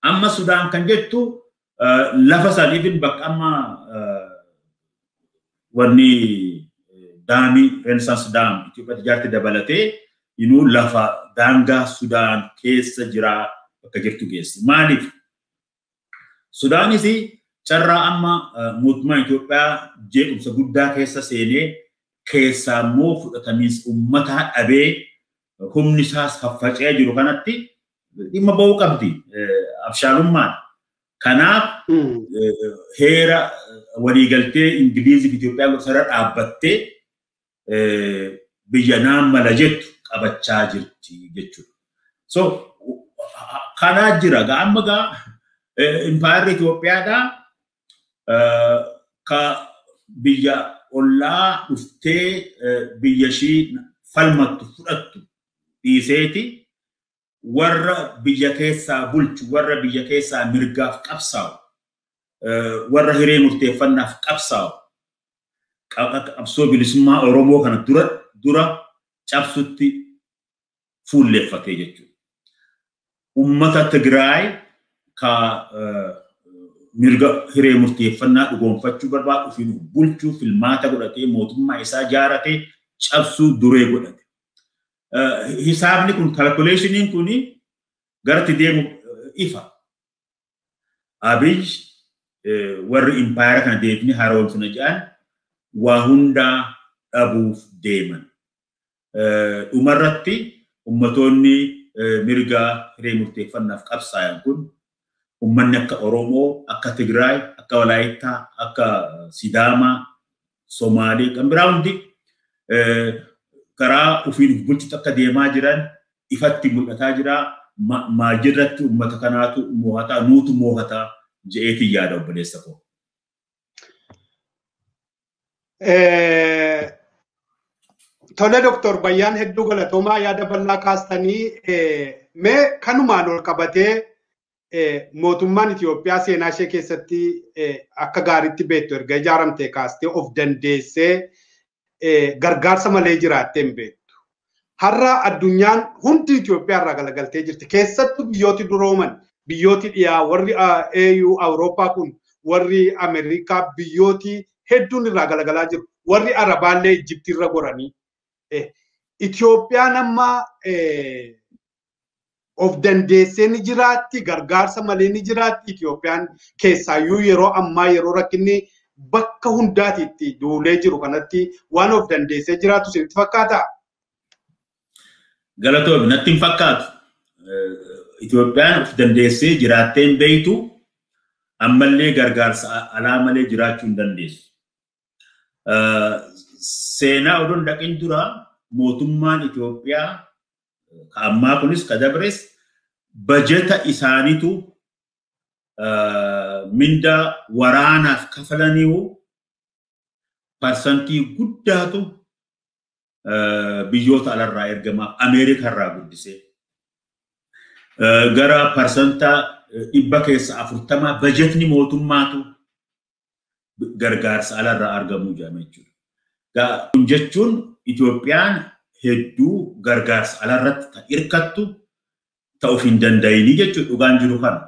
Amma Sudaan kan jettu lafa saniifin bakka amma wanni daamii Renaissance Dam Itoophiyaatti ijaarte dabalatee inuu lafa daangaa Sudaan keessa jira bakka jirtu geesse. Maaliif? Sudaanis carraa amma mootummaa Itoophiyaa jeequmsa guddaa keessa seenee keessaa immoo fudhatamiis uummataa dhabee humni isaas faffacee jiru kanatti dhimma ba'uu qabdi abshaalummaan. Kanaaf heera waliigaltee Ingilizii fi Itoophiyaa gosa dhaabbattee biyya naammala jettu qabachaa jirti jechuudha. So kanaa jira amma gaa Empire Itoophiyaadhaa ka biyya ollaa dhuftee biyya ishii falmattu fudhattu dhiiseeti warra biyya keessaa bulchu warra biyya keessaa mirgaaf qabsaa'u warra hiree murteeffannaaf qabsaa'u qabsoo bilisummaa Oromoo kana dura cabsutti fuulleeffatee jechuudha. Uummata Tigraay ka mirga hiree murteeffannaa dhugoonfachuu barbaadu fi bulchuu filmaata godhatee mootummaa isaa jaaratee cabsuu duree godhate. Hisaabni kun calculationiin kun garti deemu ifa. Abiy warri empire kana deebini haroomsina jedhan waa hundaa dhabuuf deeman. Dhumarratti ummatoonni mirga hiree murteeffannaaf qabsaa'an kun ummanni akka Oromoo, akka Tigraay, akka Walaayittaa, akka Sidaamaa, Somaalee kan biraa hundi karaa ofiin bulchuutti akka deemaa jiran ifatti mul'ataa jira. Maal jirratti uummata kanaatu moohataa nuutu moohataa je'eetiin yaada obboleessa koo. Tole Dr. Bayyaan hedduu galatoomaa yaada bal'aa kaastanii mee kanumaan ol qabatee mootummaan Itoophiyaa seenaa ishee keessatti akka gaariitti beektu erga ijaaramtee kaastee of dandeessee gargaarsa malee jiraattee hin beektu. Har'a addunyaan hundi Itoophiyaa irraa galagaltee jirti. Keessattuu biyyooti durooman, biyyooti dhiyaa, warri AU Awurooppaa kun, warri Ameerikaa biyyooti hedduun irraa galagalaa jiru. Warri Arabaallee Ijiptii irra goranii. Itoophiyaan amma of dandeessee ni jiraatti, gargaarsa malee ni jiraatti. Itoophiyaan keessaayyuu yeroo ammaa yeroo rakkinni bakka hundaatiitti duulee jiru kanatti waan of dandeessee jiraatu isinitti fakkaata? Galatoomi natti hin fakkaatu. Itoophiyaan of dandeessee jiraattee hin beektu, ammallee gargaarsa alaa malee jiraachuu hin dandeessu. Seenaa odoon dhaqin dura mootummaan Itoophiyaa ammaa kunis kadabres bajeta isaaniitu mindaa waraanaaf kafalaniiru parsantii guddaatu biyyoota alarraa ergamaaf Ameerikaa irraa guddisee gara parsantaa 40% bajetni mootummaatu gargaarsa alarraa argamuu jedhama jechuudha. Kun jechuun Itoophiyaan hedduu gargaarsa alarratti hirkattu ta'uuf hin danda'ini jechuudha dhugaan jiru kana.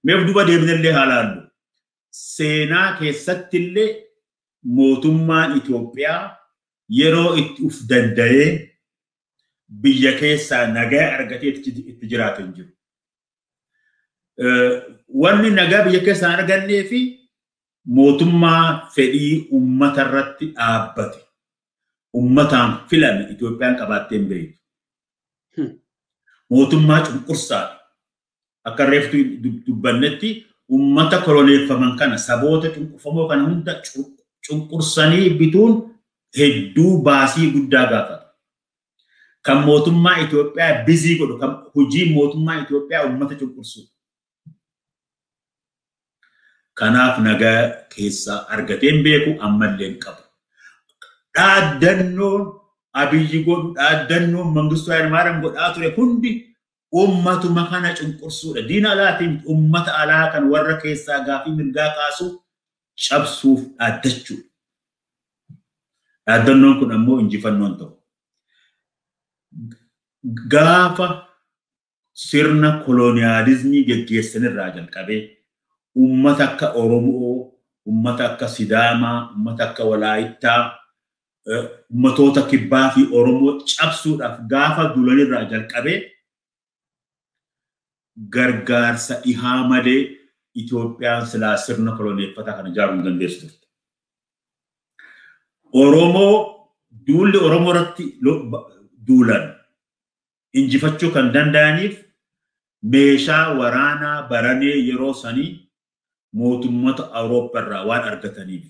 Meef duba deebinellee haalaallu. Seenaa keessatti illee mootummaan Itoophiyaa yeroo itti uf danda'ee biyya keessaa nagaa argatee itti jiraatu hin jiru. Wanni nagaa biyya keessaa argannee fi mootummaa fedhii ummata irratti dhaabbate. Ummataan filame Itoophiyaan qabaattee hin beektu. Mootummaa cunqursaadha. Akka reeftu dubbannetti ummata koloneeffaman kana saboota cunqurfamoo kana hunda cunqursanii bituun hedduu baasii guddaa gaafata. Kan mootummaa Itoophiyaa bizii godhu kan hojii mootummaa Itoophiyaa ummata cunqursu. Kanaaf nagaa keessaa argatee hin beeku ammallee hin qabu. Dhaaddannoon Abiyyi godhu dhaaddannoon Mangistuu Hayilamaariyaam godhaa ture hundi ummatuma kana cunqursuudha. Diina alaatiin ummata alaa kan warra keessaa gaafii mirgaa kaasu cabsuuf dhaaddachuudha. Dhaaddannoon kun ammoo injifannoon ta'u. Gaafa sirna koloniyaalizimii geggeessan irraa jalqabee ummata akka Oromoo, ummata akka Sidaamaa, ummata akka Walaayittaa, ummatoota Kibbaa fi Oromoo cabsuudhaaf gaafa dulanirraa jalqabee gargaarsa dhihaa malee Itoophiyaan silaa sirna koloneeffataa kana ijaaruu hin dandeessu turte. Duulli Oromoo irratti duulan injifachuu kan danda'aniif meeshaa waraanaa baranee yeroo sanii mootummoota Awurooppaa irraa waan argataniif.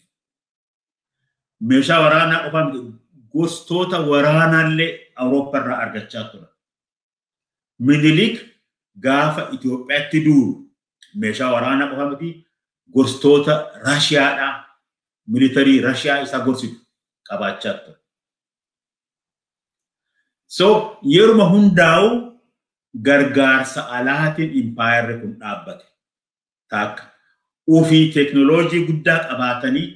Meeshaa waraanaa qofaan gostoota waraanaallee Awurooppaa irraa argachaa turan. Minilik gaafa Itoophiyaatti duulu meeshaa waraanaa qofaan miti gostoota Raashiyaadhaa militarii Raashiyaa isa gorsitu qabaachaa turan. So yeruma hundaa'u gargaarsa alaatiin impaayarri kun dhaabbate. Taakka ofii teknooloojii guddaa qabaatanii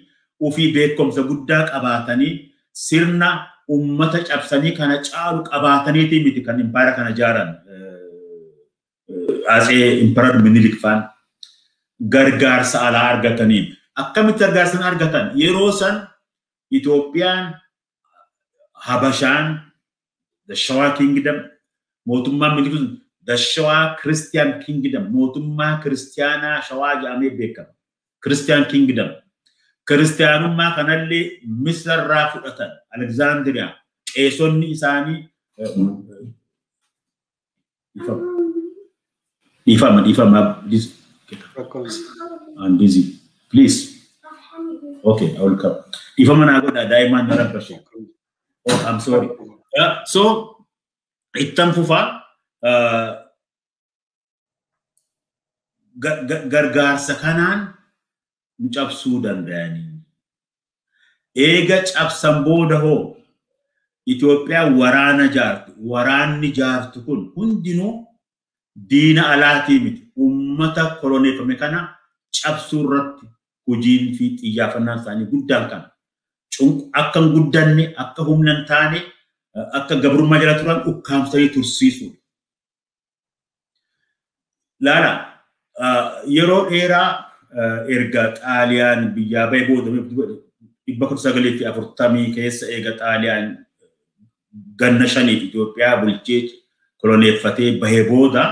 ofii beekumsa guddaa qabaatanii sirna ummata cabsanii kana caalu qabaataniitii miti kan impaayara kana ijaaran Atsee Imperar Minilik faan gargaarsa alaa argataniin. Akkamitti gargaarsa argatan? Yeroo san Itoophiyaan Habashaan the Shawaa Kingdom mootummaa Minilik the Shawaa Christian Kingdom mootummaa Kiristiyaanaa Shawaa jedhamee beekama. Christian Kingdom Kiristiyaanummaa kanallee Misirraa fudhatan Alexandria qeesonni isaanii ifama this I'm busy please okay I will come ifama na go diamond repression oh I'm sorry so ittan fufa gargaarsa kanaan cabsuu danda'anii eega cabsan booda hoo Itoophiyaa waraanni jaartu kun hundinuu diina alaatii miti ummata koloneeffame kana cabsuu irratti hojiin fi xiyyaafannaan isaanii guddaan kana akka hin guddanne akka humna hin taane akka gabrummaa jala turan ukkaamsanii tursiisuu. Laala yeroo dheeraa erga Xaaliyaan biyyaa bahee booda 1940 keessa eega Xaaliyaan ganna shaniif Itoophiyaa bulchee koloneeffatee bahee booda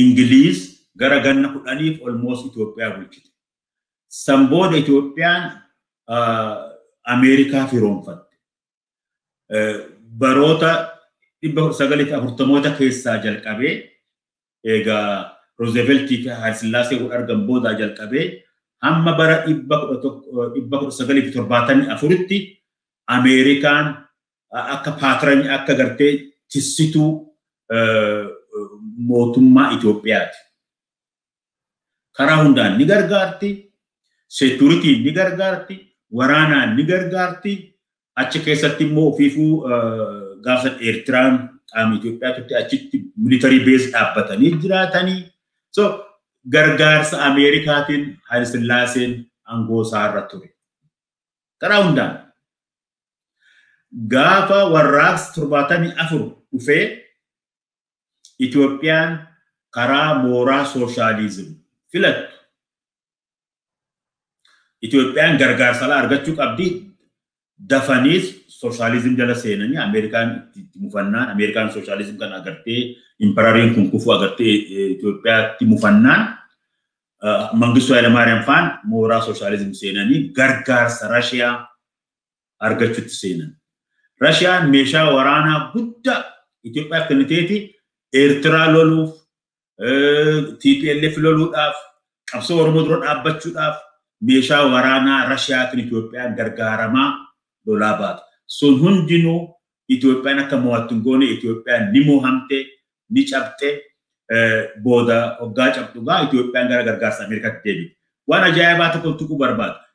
Ingiliiz gara ganna 10 almost Itoophiyaa bulchite. San booda Itoophiyaan Ameerikaa firoomfatte. Baroota 1940 keessaa jalqabee egaa Roosevelt fi Haile Sillaasee argan booda jalqabee hamma bara 1974tti Ameerikaan akka paatiranii akka gartee tissituu mootummaa Itoophiyaati. Karaa hundaan ni gargaarti, seekuritii ni gargaarti, waraanaan ni gargaarti. Achi keessatti immoo ofiifuu gaafa Eertiraan qaama Itoophiyaatti achitti military base dhaabbatanii jiraatanii. So gargaarsa Ameerikaatiin Haile Sillaaseen aangoo isaarra ture. Karaa hundaan. Gaafa warraaqsa 74 dhufee Itoophiyaan karaa mooraa sooshaalizim filattu. Itoophiyaan gargaarsa argachuu qabdi dafaniis sooshaalizim jala seenanii Ameerikaan itti mufannaan Ameerikaan sooshaalizim kan agartee imperariin kun kufu agartee Itoophiyaatti mufannaan Mangistuu Hayilamaariyaam faan mooraa sooshaalizim seenanii gargaarsa Rashiyaa argachuutti seenan. Rashiyaan meeshaa waraanaa guddaa Itoophiyaaf kenniteeti Eertiraa loluuf, TPLF loluudhaaf, qabsoo Oromoo dura dhaabbachuudhaaf meeshaa waraanaa Rashiyaatiin Itoophiyaan gargaaramaa lolaa baata. Sun hundinuu Itoophiyaan akka mo'attu goone Itoophiyaan ni mohamte, ni cabte, booda hoggaa cabdugaa Itoophiyaan gara gargaarsa Ameerikaatti deebite. Waan ajaa'ibaa tokko tuquu barbaada.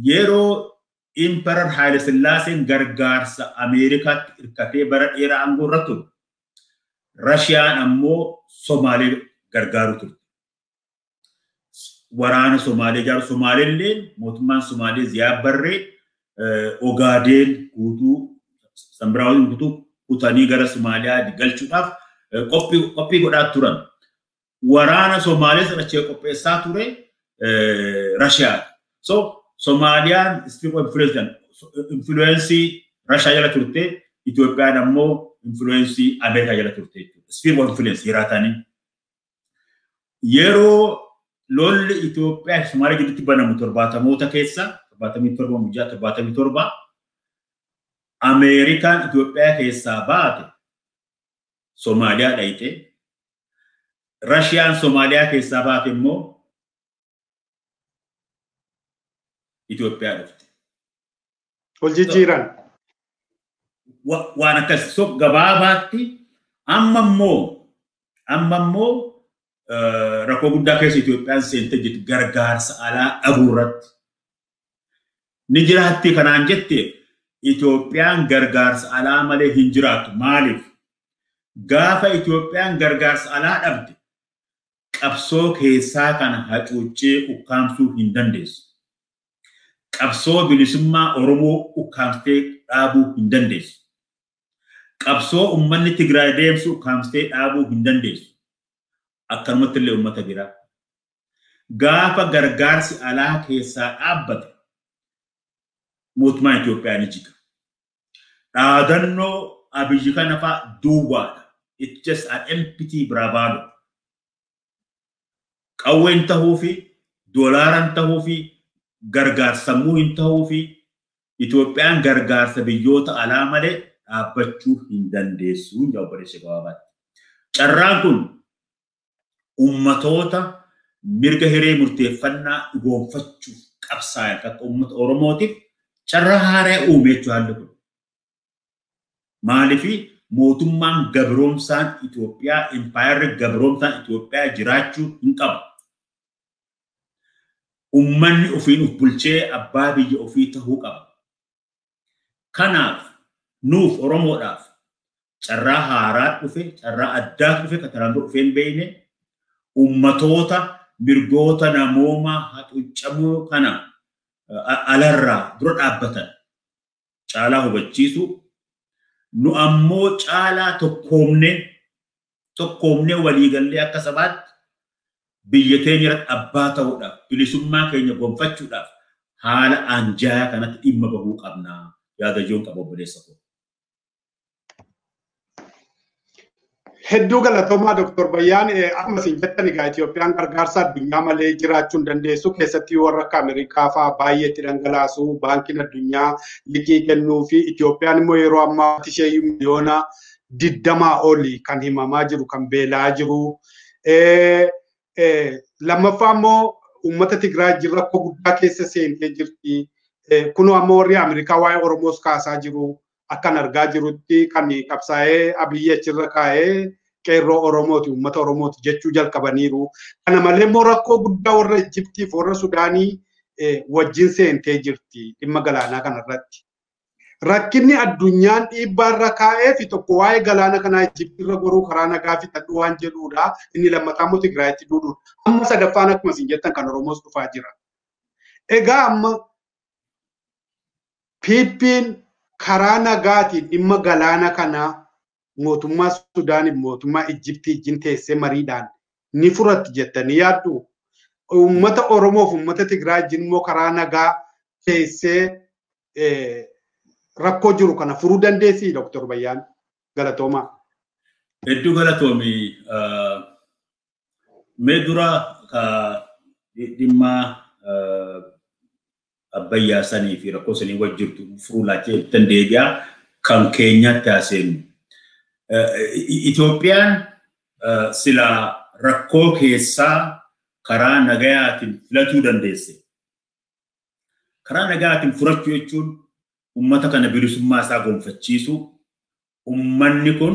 Yeroo Imperar Haile Sillaaseen gargaarsa Ameerikaatti hirkatee bara dheeraa aangoo irra ture. Rashiyaan ammoo Somaalee gargaaru turte. Waraana Somaalee ijaaru Somaaleellee mootummaan Somaalee Ziyaa Barree Ogaadeen guutuu Sambiraawwan guutuu kutanii gara Somaaliyaa galchuudhaaf qophii godhaa turan. Waraana Somaalee sana achii qopheessaa ture Rashiyaa. So Somaliyaan sphere of influence Russia jala turte, Itoophiyaan ammoo influence Ameerikaa jala turte. Sphere of influence jiraatanii. Yeroo lolli Itoophiyaa Somaaliyaa gidduutti banamu 70moota keessa 77 Ameerikaan Itoophiyaa keessaa baate Somaaliyaa dhayite. Rashiyaan Somaaliyaa keessaa baate immoo Itoophiyaa dhufte. Ol jijjiiran. Waan akkas so gabaabaatti amma immoo rakkoo guddaa keessa Itoophiyaan seente jirti gargaarsa alaa dhabuu irratti. Ni jiraatti kanaan jette Itoophiyaan gargaarsa alaa malee hin jiraattu. Maaliif? Gaafa Itoophiyaan gargaarsa alaa dhabde qabsoo keessaa kana hacuuccee ukkaamsuu hin dandeessu. Qabsoo bilisummaa Oromoo ukkaamstee dhaabuu hin dandeessu. Qabsoo uummanni Tigraay deemsu ukkaamstee dhaabuu hin dandeessu. Akkanumatti illee uummata biraa. Gaafa gargaarsi alaa keessaa dhaabbate mootummaan Itoophiyaa ni jika. Dhaadannoo Abiyyi kana fa'aa duwwaadha. It's just an empty bravado. Qawween tahuu fi doolaaran tahuu fi gargaarsa sammuu hin tahuu fi Itoophiyaan gargaarsa biyyoota alaa malee dhaabbachuu hin dandeessu jedha obboleessa gabaabaatti. Carraan kun ummatoota mirga hiree murteeffannaa dhugoomfachuuf qabsaa'an akka uummata Oromootiif carraa haaraa uume jechuu haalli kun. Maaliif mootummaan gabroomsaan Itoophiyaa empire gabroomsaan Itoophiyaa jiraachuu hin qabu. ummanni ofiin uf bulchee abbaa biyya ofii tahuu qaba. Kanaaf nuuf Oromoodhaaf carraa haaraa dhufe, carraa addaa dhufe kataraan dhufeen beeyne ummatoota mirgoota namooma haxuccamuu kana alarraa dura dhaabbatan caalaa hubachiisu. Nu ammoo caalaa tokkoomne waliigallee akka sabaatti biyya teenya irratti abbaa ta'uudhaaf bilisummaa keenya gonfachuudhaaf haala anjaa kanatti dhimma bahuu qabnaa yaada joon qaba obboleessa koo. Hedduu galatoomaa Dr. Bayyaan akkuma isin jettan egaa Itoophiyaan gargaarsa addunyaa malee jiraachuu hin dandeessu keessatti warra akka Ameerikaa fa'aa baay'eetti dhangalaasu baankiin addunyaa liqii kennuu fi Itoophiyaan immoo yeroo ammaa ishee miliyoona 20 oli kan himamaa jiru kan beelaa jiru. Lammaffaa immoo uummata Tigraay rakkoo guddaa keessa seentee jirti. Kunoo ammoo warri Ameerikaa waa'ee Oromoos kaasaa jiru. Akkan argaa jirutti kan qabsaa'ee Abiyyi achirra kaa'ee qeerroo Oromooti uummata Oromooti jechuu jalqabaniiru. Kana malee immoo rakkoo guddaa warra Ijiptii fi warra Sudaanii wajjin seentee jirti dhimma galaanaa kanarratti. Rakkinni addunyaan dhiibbaarra kaa'ee fi tokko waa'ee galaana kanaa Ijiptiirra goruu karaa nagaa fixadhu waan jedhuudha. Inni lammataa immoo Tigraayitti duudhuudha. Amma sadaffaan akkuma isin jettan kan Oromoos dhufaa jira. Egaa amma Piippiin karaa nagaatiin dhimma galaana kanaa mootummaa Sudaanii mootummaa Ijiptii wajjin teessee mariidhaan ni furatti jettanii yaaddu. Uummata Oromoo fi uummata Tigraay wajjin immoo karaa nagaa teessee rakkoo jiru kana furuu dandeessi Dr. Bayyaan galatoomaa. Hedduu galatoomi. Mee dura dhimma Abbayyaa sanii fi rakkoo sanii wajjirtu furuu laachee ittiin deebi'aa kan keenyatti haaseenu. Itoophiyaan sila rakkoo keessaa karaa nagayaatiin filatuu dandeesse. Karaa nagayaatiin furachuu jechuun uummata kana bilisummaa isaa gonfachiisu, uummanni kun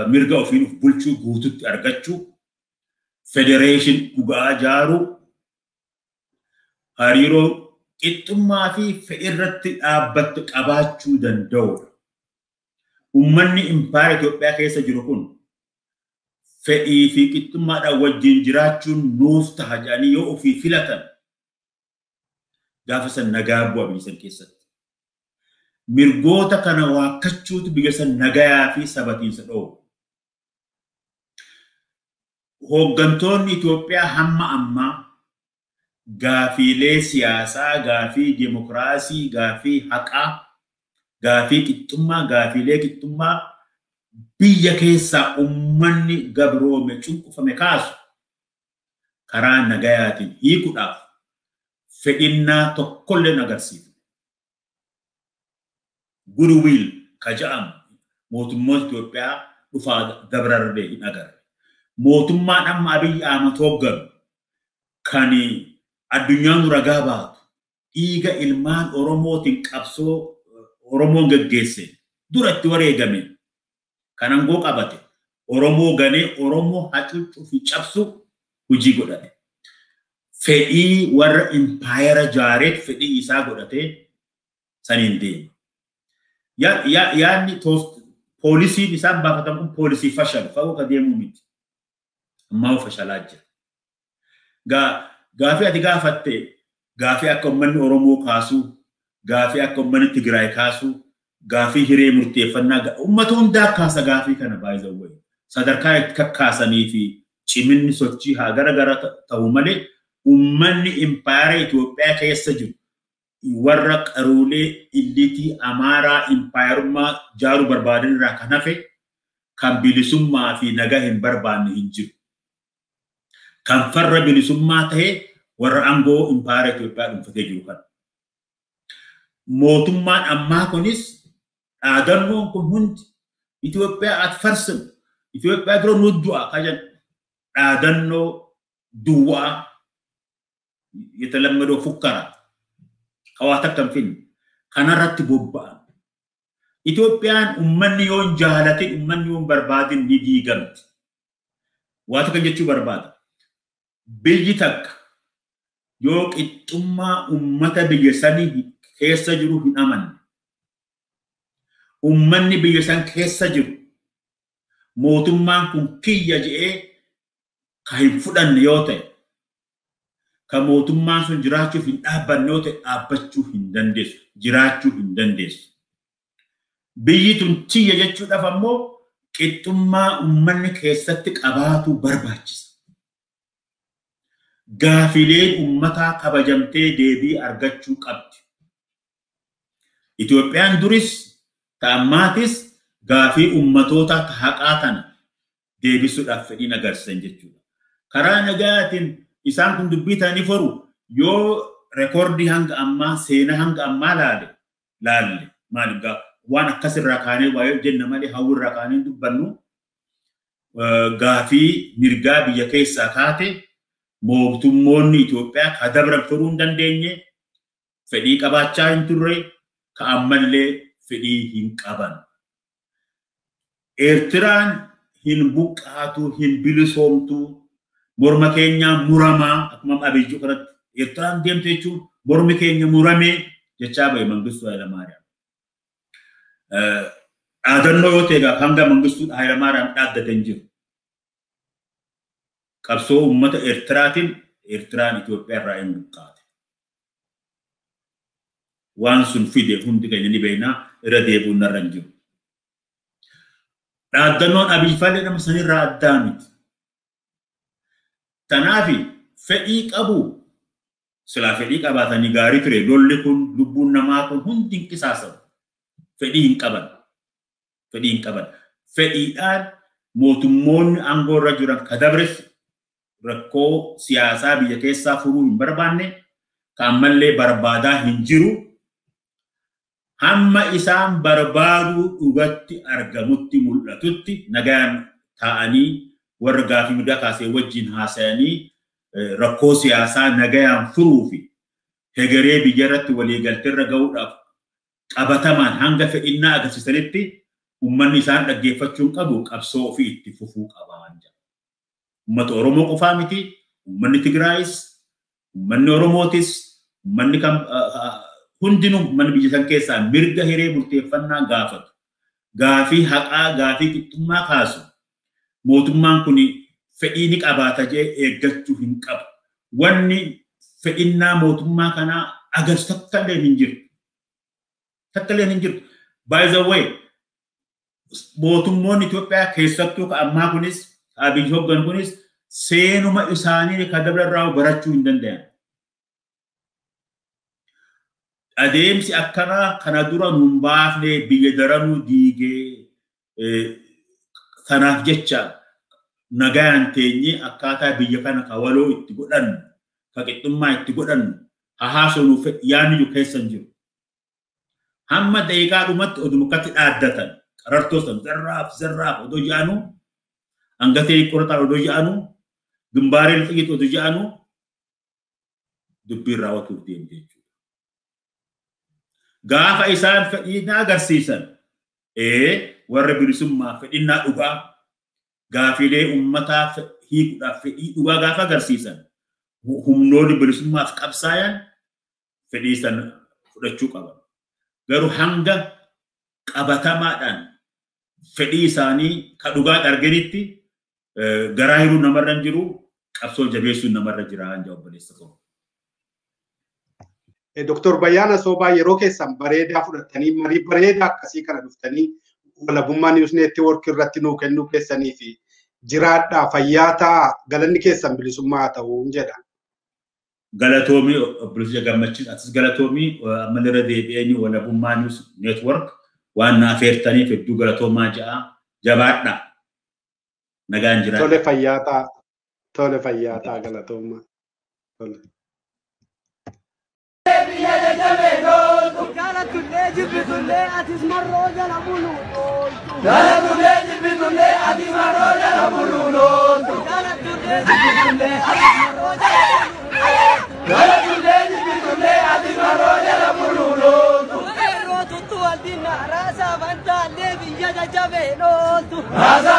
mirga ofiin of bulchuu guututti argachuu, federeeshin dhugaa ijaaruu, hariiroo qixxummaa fi fedhirratti dhaabbattu qabaachuu danda'udha. Uummanni impaayera Itoophiyaa keessa jiru kun fedhii fi qixxummaadhaan wajjin jiraachuun nuuf ta'a jedhanii yoo ofii filatan gaafa san nagaa bu'a biyya san keessatti. Mirgoota kana waakkachuutu biyya san nagayaa fi sabatiinsa dhoowwa. Hooggantoonni Itoophiyaa hamma ammaa gaafiilee siyaasaa, gaafii demokraasii, gaafii haqaa, gaafii qixxummaa, gaafiilee qixxummaa biyya keessaa uummanni gabroome cunqufame kaasu karaa nagayaatiin hiikuudhaaf fedhinnaa tokkollee agarsiisu. Goodwill ka jedhamu mootummoota Itoophiyaa dhufaa dabrarree hin agarre. Mootummaan amma Abiyyi Ahmad hoogganu kan addunyaan ragaa baatu dhiiga ilmaan Oromootiin qabsoo Oromoon gaggeesse duratti wareegame kan aangoo qabate Oromoo ganee Oromoo hacuuccuu fi cabsu hojii godhate. Fedhii warra impaayera jaareet fedhii isaa godhatee saniin deema. Yaadni poolisiin isaan baafatan kun poolisii fashalu fagoo ka deemuu miti. Ammaa fashalaa jira. Gaafii ati gaafatte gaafii akka uummanni Oromoo kaasuu, gaafii akka uummanni Tigraay kaasuu, gaafii hiree murteeffannaa uummata hundaa kaasa gaafii kana baay'ee sadarkaa itti kakkaasanii fi ciminni sochii haa gara ta'u malee uummanni impaayera Itoophiyaa keessa jiru warra qaruulee illiitii Amaaraa impaayerummaa jaaruu barbaadan irraa kan hafe kan bilisummaa fi nagaa hin barbaanne hin jiru. Kan farra bilisummaa ta'e warra aangoo impaayera Itoophiyaa dhuunfatee jiru kan. Mootummaan ammaa kunis dhaadannoon kun hundi Itoophiyaa at farsan Itoophiyaa dura nu du'a kajan dhaadannoo duwwaa የተለመደው ፉከራ ከዋታ ከንፊን ከነራት ቦባን ኢትዮጵያን ኡመን ዮን ጃሃለቲ ኡመን ዮን በርባድን ዲዲገምት ዋታ ከንጀቹ በርባድ ብይተክ yoo qixxummaa ummata biyya sanii keessa jiru hin amanne. Ummanni biyya san keessa jiru mootummaan kun kiyya jedhee ka hin fudhanne yoo ta'e, ka mootummaan sun jiraachuuf hin dhaabbanne yoo ta'e dhaabbachuu hin dandeessu, jiraachuu hin dandeessu. Biyyi tun tiyya jechuudhaaf ammoo qixxummaa ummanni keessatti qabaatu barbaachisa. Gaafileen ummataa kabajamtee deebii argachuu qabdi. Itoophiyaan duris ta'ammaatis gaafii ummatoota haqaa kana deebisuudhaaf fedhiin agarsiisan jechuudha. Karaa nagaatiin isaan kun dubbii ta'anii foru yoo rekoordii hanga ammaa seenaa hanga ammaa laalle maaliif waan akkasirraa kaanee waa'ee jenna malee hawwirraa kaanee dubbannu gaafii mirgaa biyya keessaa kaate mootummoonni Itoophiyaa ka dabran turuu hin dandeenye fedhii qabaachaa hin turre ka ammallee fedhii hin qaban. Eertiraan hin buqqaatu hin bilisoomtu morma keenya muramaa akkuma Abiyyi kanatti Eertiraan deemte jechuun mormi keenya muramee jechaa bahe Mangistuu Hayilamaariyaam. Dhaadannoo yoo ta'e hanga Mangistuu Hayilamaariyaam dhaaddatan jiru. Qabsoo ummata Eertiraatiin Eertiraan Itoophiyaa irraa hin buqqaate. Waan sun fide hundi keenya ni beeknaa irra deebi'uun narra hin jiru. Dhaaddannoon Abiyyi Faallee nama sanirraa addaa miti. Tanaafi fedhii qabu silaa fedhii qabaatanii gaarii ture lolli kun lubbuun namaa kun hundi hin qisaasamu. Fedhii hin qaban. Fedhii hin qaban. Fedhiidhaan mootummoonni aangoo irra jiran ka dabres rakkoo siyaasaa biyya keessaa furuu hin barbaanne ka ammallee barbaadaa hin jiru. Hamma isaan barbaaduu dhugatti argamutti mul'atutti nagaan ta'anii warra gaafii mirgaa kaasee wajjin haasa'anii rakkoo siyaasaa nagaan furuu fi hegeree biyya irratti waliigaltee irra ga'uudhaaf qabatamaan hanga fedhinnaa agarsiisanitti ummanni isaan dhaggeeffachuun qabu qabsoo ofii itti fufuu qabaan jedha. Ummata Oromoo qofaa miti, ummanni Tigraayis, ummanni Oromootis, ummanni hundinuu ummanni biyya san keessaa mirga hiree murteeffannaa gaafatu. Gaafii haqaa, gaafii qixxummaa kaasu. Mootummaan kun fedhii ni qabaata jedhee eeggachuu hin qabu. Wanni fedhinnaa mootummaa kanaa agarsiisu takkallee hin jiru. Takkallee hin jiru. By the way, mootummoonni Itoophiyaa keessattuu ka ammaa kunis Abiyyi hoggan kunis seenuma isaanii ka dabararraa barachuu hin danda'an. Adeemsi akkanaa kana dura nun baafne biyya daranuu diigee kanaaf jecha nagaan teenye akkaataa biyya kana ka waloo itti godhannu ka qixxummaa itti godhannu haasofnu yaanni keessan jiru. Hamma daqiiqaa dhumatti odumukkatti dhaaddatan qarartoosan zarraaf odoo jedhanu angatee qorataa odoo jedhanu gimbaaree lixiit odoo jedhanu dubbiin raawwatuuf deemte jechuudha. Gaafa isaan fedhinnaa agarsiisan warra bilisummaa fedhinnaa dhugaa gaafilee ummataa hiikuudhaaf fedhii dhugaa gaafa agarsiisan humnoonni bilisummaaf qabsaayan fedhii san fudhachuu qaban. Garuu hanga qabatamaadhaan fedhii isaanii ka dhugaa arganitti garaa hiruu namarra hin jiru qabsoo jabeessuun namarra jira hanga obboleessa qabu. Dr. Bayyaana Soobaa yeroo keessan bareedaa fudhattanii marii bareedaa akkasii kana dhuftanii walabummaa News Network irratti nuu kennuu keessanii fi jiraadhaa fayyaa ta'aa galanni keessan bilisummaa ta'uu jedha. Galatoomii obboleessa gammachiis atis galatoomii ammalirra deebi'anii walabummaa News Network waan na affeertaniif hedduu galatoomaa ja'a jabaadhaa nagaan jiraadha. Tole fayyaa ta'aa. Tole fayyaa ta'aa galatoomaa. Tole. Rasa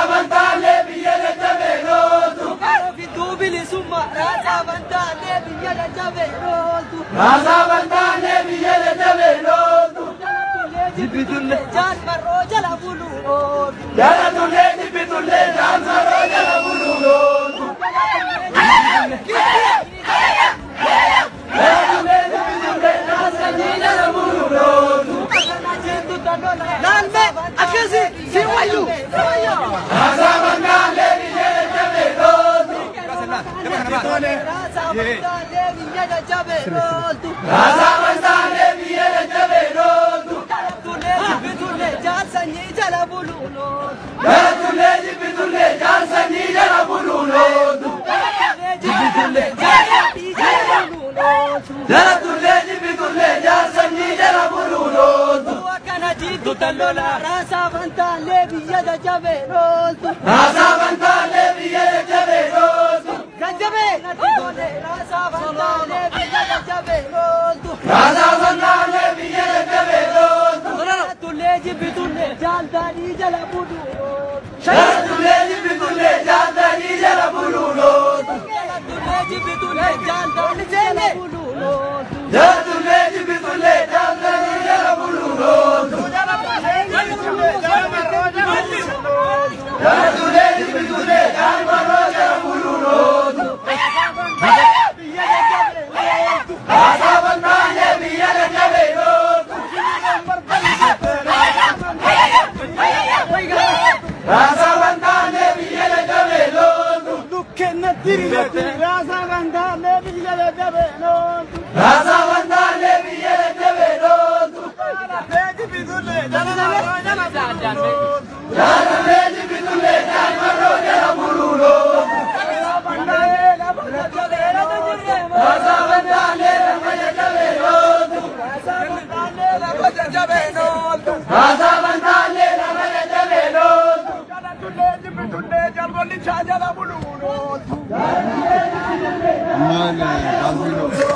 Mana,